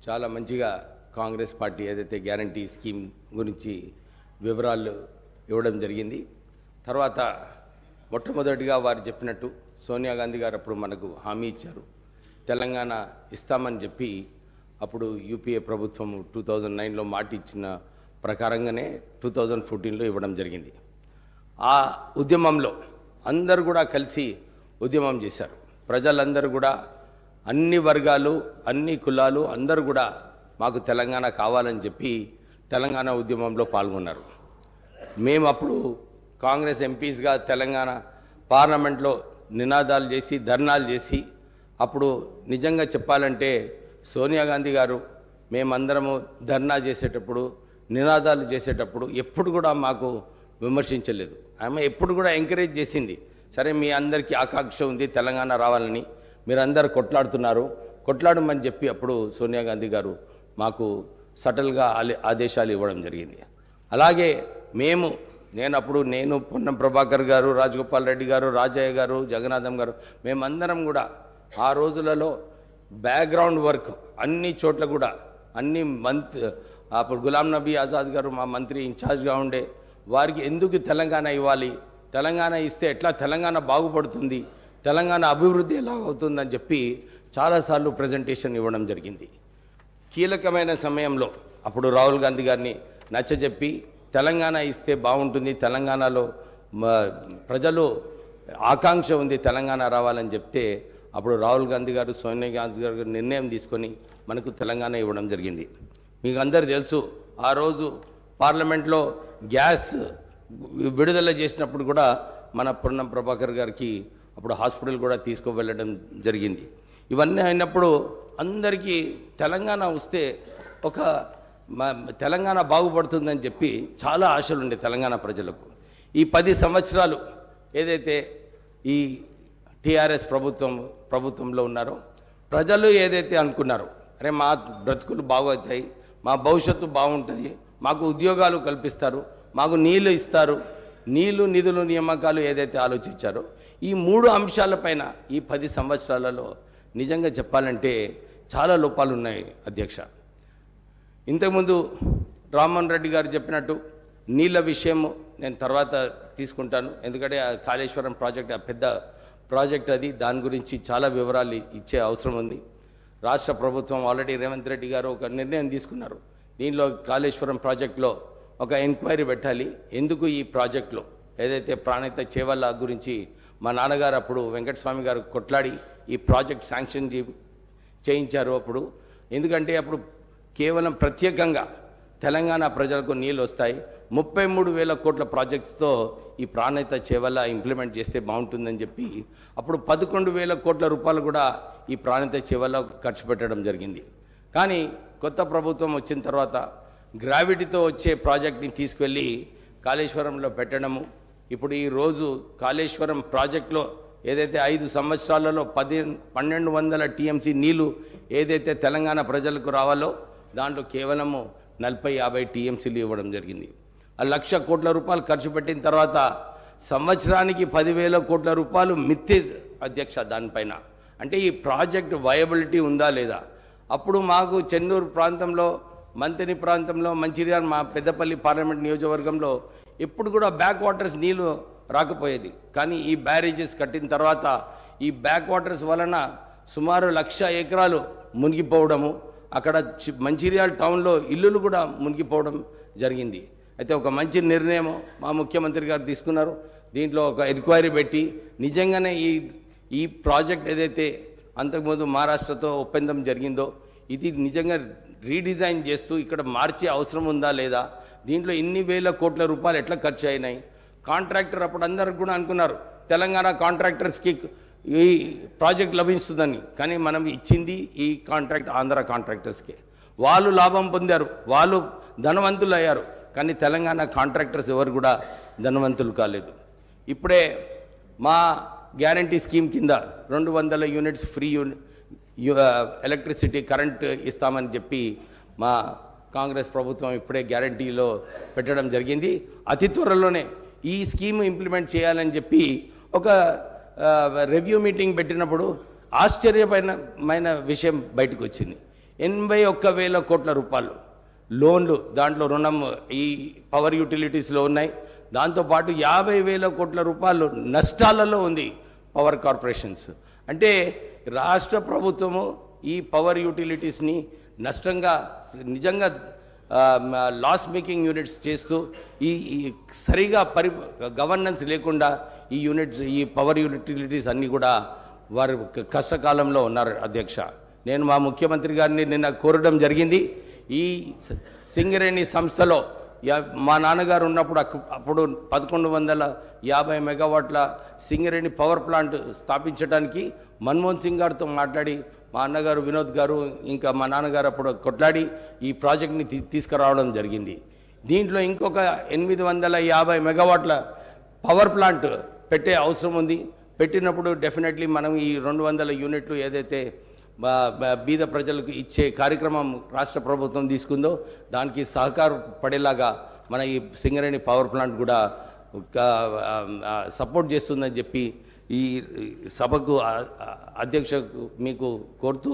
చాలా మంచిగా కాంగ్రెస్ పార్టీ ఏదైతే గ్యారంటీ స్కీమ్ గురించి వివరాలు ఇవ్వడం జరిగింది. తర్వాత మొట్టమొదటిగా వారు చెప్పినట్టు సోనియా గాంధీ గారు అప్పుడు మనకు హామీ ఇచ్చారు, తెలంగాణ ఇస్తామని చెప్పి. అప్పుడు యూపీఏ ప్రభుత్వం 2009లో మాట ఇచ్చిన ప్రకారంగానే 2014లో ఇవ్వడం జరిగింది. ఆ ఉద్యమంలో అందరూ కూడా కలిసి ఉద్యమం చేశారు. ప్రజలందరూ కూడా, అన్ని వర్గాలు, అన్ని కులాలు అందరూ కూడా మాకు తెలంగాణ కావాలని చెప్పి తెలంగాణ ఉద్యమంలో పాల్గొన్నారు. మేము అప్పుడు కాంగ్రెస్ ఎంపీస్గా తెలంగాణ పార్లమెంట్లో నినాదాలు చేసి, ధర్నాలు చేసి, అప్పుడు నిజంగా చెప్పాలంటే సోనియా గాంధీ గారు మేమందరము ధర్నా చేసేటప్పుడు, నినాదాలు చేసేటప్పుడు ఎప్పుడు కూడా మాకు విమర్శించలేదు. ఆమె ఎప్పుడు కూడా ఎంకరేజ్ చేసింది. సరే, మీ అందరికీ ఆకాంక్ష ఉంది తెలంగాణ రావాలని, మీరందరూ కొట్లాడుతున్నారు, కొట్లాడమని చెప్పి అప్పుడు సోనియా గాంధీ గారు మాకు సటల్గా ఆదేశాలు ఇవ్వడం జరిగింది. అలాగే నేను పొన్నం ప్రభాకర్ గారు, రాజగోపాల్ రెడ్డి గారు, రాజయ్య గారు, జగన్నాథం గారు, మేమందరం కూడా ఆ రోజులలో బ్యాక్గ్రౌండ్ వర్క్ అన్ని చోట్ల కూడా అప్పుడు గులాం నబీ ఆజాద్ గారు మా మంత్రి ఇన్ఛార్జ్గా ఉండే, వారికి ఎందుకు తెలంగాణ ఇవ్వాలి, తెలంగాణ ఇస్తే ఎట్లా తెలంగాణ బాగుపడుతుంది, తెలంగాణ అభివృద్ధి ఎలా అవుతుందని చెప్పి చాలాసార్లు ప్రజెంటేషన్ ఇవ్వడం జరిగింది. కీలకమైన సమయంలో అప్పుడు రాహుల్ గాంధీ గారిని నచ్చజెప్పి తెలంగాణ ఇస్తే బాగుంటుంది, తెలంగాణలో ప్రజలు ఆకాంక్ష ఉంది తెలంగాణ రావాలని చెప్తే అప్పుడు రాహుల్ గాంధీ గారు, సోనియా గాంధీ గారు నిర్ణయం తీసుకొని మనకు తెలంగాణ ఇవ్వడం జరిగింది. మీకు అందరు తెలుసు, ఆ రోజు పార్లమెంట్లో గ్యాస్ విడుదల చేసినప్పుడు కూడా మన పొన్నం ప్రభాకర్ గారికి అప్పుడు హాస్పిటల్ కూడా తీసుకువెళ్ళడం జరిగింది. ఇవన్నీ అయినప్పుడు అందరికీ తెలంగాణ వస్తే తెలంగాణ బాగుపడుతుందని చెప్పి చాలా ఆశలు ఉండే తెలంగాణ ప్రజలకు. ఈ 10 సంవత్సరాలు ఏదైతే ఈ టీఆర్ఎస్ ప్రభుత్వంలో ఉన్నారో, ప్రజలు ఏదైతే అనుకున్నారో, అరే మా బ్రతుకులు బాగవుతాయి, మా భవిష్యత్తు బాగుంటుంది, మాకు ఉద్యోగాలు కల్పిస్తారు, మాకు నీళ్లు ఇస్తారు, నిధులు నియామకాలు ఏదైతే ఆలోచించారో, ఈ 3 అంశాలపైన ఈ 10 సంవత్సరాలలో నిజంగా చెప్పాలంటే చాలా లోపాలు ఉన్నాయి అధ్యక్ష. ఇంతకుముందు రామ్మోహన్ రెడ్డి గారు చెప్పినట్టు నీళ్ళ విషయము నేను తర్వాత తీసుకుంటాను, ఎందుకంటే ఆ కాళేశ్వరం ప్రాజెక్ట్ పెద్ద ప్రాజెక్ట్, అది దాని గురించి చాలా వివరాలు ఇచ్చే అవసరం ఉంది. రాష్ట్ర ప్రభుత్వం ఆల్రెడీ రేవంత్ రెడ్డి గారు ఒక నిర్ణయం తీసుకున్నారు, దీనిలో కాళేశ్వరం ప్రాజెక్టులో ఒక ఎంక్వైరీ పెట్టాలి. ఎందుకు ఈ ప్రాజెక్టులో ఏదైతే ప్రాణహిత చేవల్ల గురించి మా నాన్నగారు అప్పుడు వెంకటస్వామి గారు కొట్లాడి ఈ ప్రాజెక్ట్ శాంక్షన్ చేయించారు అప్పుడు. ఎందుకంటే అప్పుడు కేవలం ప్రత్యేకంగా తెలంగాణ ప్రజలకు నీళ్ళు వస్తాయి, 33,000 కోట్ల ప్రాజెక్ట్స్తో ఈ ప్రాణహిత చేవల్ల ఇంప్లిమెంట్ చేస్తే బాగుంటుందని చెప్పి అప్పుడు 11,000 కోట్ల రూపాయలు కూడా ఈ ప్రాణహిత చేవల్ల ఖర్చు పెట్టడం జరిగింది. కానీ కొత్త ప్రభుత్వం వచ్చిన తర్వాత గ్రావిటీతో వచ్చే ప్రాజెక్ట్ని తీసుకెళ్ళి కాళేశ్వరంలో పెట్టడము. ఇప్పుడు ఈరోజు కాళేశ్వరం ప్రాజెక్టులో ఏదైతే 5 సంవత్సరాలలో 1,200 టీఎంసీ నీళ్ళు ఏదైతే తెలంగాణ ప్రజలకు రావాలో దాంట్లో కేవలము 40-50 టీఎంసీలు ఇవ్వడం జరిగింది. 1,00,000 కోట్ల రూపాయలు ఖర్చు పెట్టిన తర్వాత సంవత్సరానికి 10,000 కోట్ల రూపాయలు మిత్తే అధ్యక్ష దానిపైన. అంటే ఈ ప్రాజెక్ట్ వయబిలిటీ ఉందా లేదా? అప్పుడు మాకు చెన్నూరు ప్రాంతంలో, మంతిని ప్రాంతంలో, మంచిర్యాల, మా పెద్దపల్లి పార్లమెంట్ నియోజకవర్గంలో ఎప్పుడు కూడా బ్యాక్ వాటర్స్ నీళ్ళు రాకపోయేది. కానీ ఈ బ్యారేజెస్ కట్టిన తర్వాత ఈ బ్యాక్ వాటర్స్ వలన సుమారు 1,00,000 ఎకరాలు మునిగిపోవడము, అక్కడ మంచిర్యాల టౌన్లో ఇల్లులు కూడా మునిగిపోవడం జరిగింది. అయితే ఒక మంచి నిర్ణయం మా ముఖ్యమంత్రి గారు తీసుకున్నారు. దీంట్లో ఒక ఎంక్వైరీ పెట్టి నిజంగానే ఈ ప్రాజెక్ట్ ఏదైతే అంతకుముందు మహారాష్ట్రతో ఒప్పందం జరిగిందో ఇది నిజంగా రీడిజైన్ చేస్తూ ఇక్కడ మార్చే అవసరం ఉందా లేదా, దీంట్లో ఇన్ని వేల కోట్ల రూపాయలు ఎట్లా ఖర్చు అయినాయి. కాంట్రాక్టర్ అప్పుడు అందరికి కూడా అనుకున్నారు తెలంగాణ కాంట్రాక్టర్స్కి ఈ ప్రాజెక్ట్ లభిస్తుందని, కానీ మనం ఇచ్చింది ఈ కాంట్రాక్ట్ ఆంధ్ర కాంట్రాక్టర్స్కే. వాళ్ళు లాభం పొందారు, వాళ్ళు ధనవంతులు అయ్యారు, కానీ తెలంగాణ కాంట్రాక్టర్స్ ఎవరు కూడా ధనవంతులు కాలేదు. ఇప్పుడే మా గ్యారంటీ స్కీమ్ కింద 200 యూనిట్స్ ఫ్రీ ఎలక్ట్రిసిటీ కరెంట్ ఇస్తామని చెప్పి మా కాంగ్రెస్ ప్రభుత్వం ఇప్పుడే గ్యారంటీలో పెట్టడం జరిగింది. అతి త్వరలోనే ఈ స్కీమ్ ఇంప్లిమెంట్ చేయాలని చెప్పి ఒక రివ్యూ మీటింగ్ పెట్టినప్పుడు ఆశ్చర్యమైన విషయం బయటకు వచ్చింది. 81,000 కోట్ల రూపాయలు లోన్లు, దాంట్లో రుణం ఈ పవర్ యూటిలిటీస్లో ఉన్నాయి. దాంతోపాటు 50,000 కోట్ల రూపాయలు నష్టాలలో ఉంది పవర్ కార్పొరేషన్స్. అంటే రాష్ట్ర ప్రభుత్వము ఈ పవర్ యూటిలిటీస్ని నష్టంగా, నిజంగా లాస్ మేకింగ్ యూనిట్స్ చేస్తూ ఈ సరిగా గవర్నెన్స్ లేకుండా ఈ పవర్ యూటిలిటీస్ అన్నీ కూడా వారు కష్టకాలంలో ఉన్నారు. అధ్యక్ష, నేను మా ముఖ్యమంత్రి గారిని నిన్న కోరడం జరిగింది. ఈ సింగరేణి సంస్థలో మా నాన్నగారు ఉన్నప్పుడు అప్పుడు 1150 మెగావాట్ల సింగరేణి పవర్ ప్లాంట్ స్థాపించడానికి మన్మోహన్ సింగ్ గారితో మాట్లాడి, మా అన్నగారు వినోద్ గారు ఇంకా మా నాన్నగారు అప్పుడు కొట్లాడి ఈ ప్రాజెక్ట్ని తీసుకురావడం జరిగింది. దీంట్లో ఇంకొక 850 మెగావాట్ల పవర్ ప్లాంట్ పెట్టే అవసరం ఉంది. పెట్టినప్పుడు డెఫినెట్లీ మనం ఈ 200 యూనిట్లు ఏదైతే బీద ప్రజలకు ఇచ్చే కార్యక్రమం రాష్ట్ర ప్రభుత్వం తీసుకుందో దానికి సహకారపడేలాగా మన ఈ సింగరేణి పవర్ ప్లాంట్ కూడా సపోర్ట్ చేస్తుందని చెప్పి ఈ సభకు అధ్యక్షకు మీకు కోరుతూ